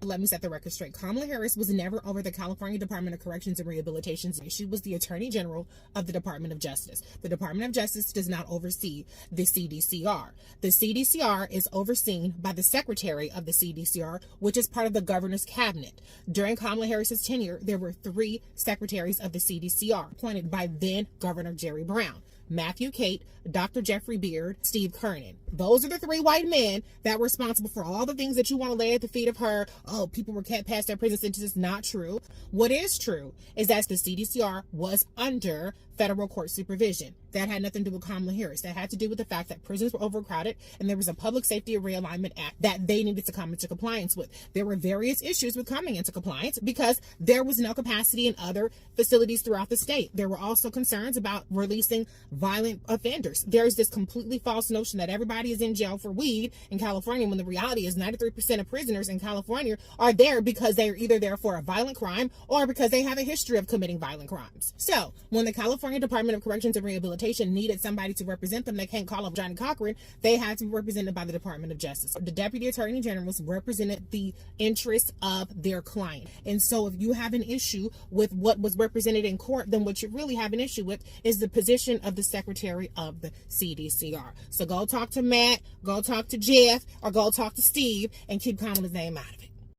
Let me set the record straight. Kamala Harris was never over the California Department of Corrections and Rehabilitation. She was the Attorney General of the Department of Justice. The Department of Justice does not oversee the CDCR. The CDCR is overseen by the Secretary of the CDCR, which is part of the governor's cabinet. During Kamala Harris's tenure, there were 3 secretaries of the CDCR appointed by then Governor Jerry Brown: Matthew Cate, Dr. Jeffrey Beard, Steve Kernan. Those are the 3 white men that were responsible for all the things that you want to lay at the feet of her. Oh, people were kept past their prison sentences. Not true. What is true is that the CDCR was under federal court supervision. That had nothing to do with Kamala Harris. That had to do with the fact that prisons were overcrowded and there was a Public Safety Realignment Act that they needed to come into compliance with. There were various issues with coming into compliance because there was no capacity in other facilities throughout the state. There were also concerns about releasing violent offenders. There's this completely false notion that everybody is in jail for weed in California, when the reality is 93% of prisoners in California are there because they are either there for a violent crime or because they have a history of committing violent crimes. So when the California Department of Corrections and Rehabilitation needed somebody to represent them, they can't call up Johnny Cochran. They had to be represented by the Department of Justice. The Deputy Attorney Generals represented the interests of their client. And so if you have an issue with what was represented in court, then what you really have an issue with is the position of the Secretary of the CDCR. So go talk to Matt, go talk to Jeff, or go talk to Steve and keep Kamala's name out of it.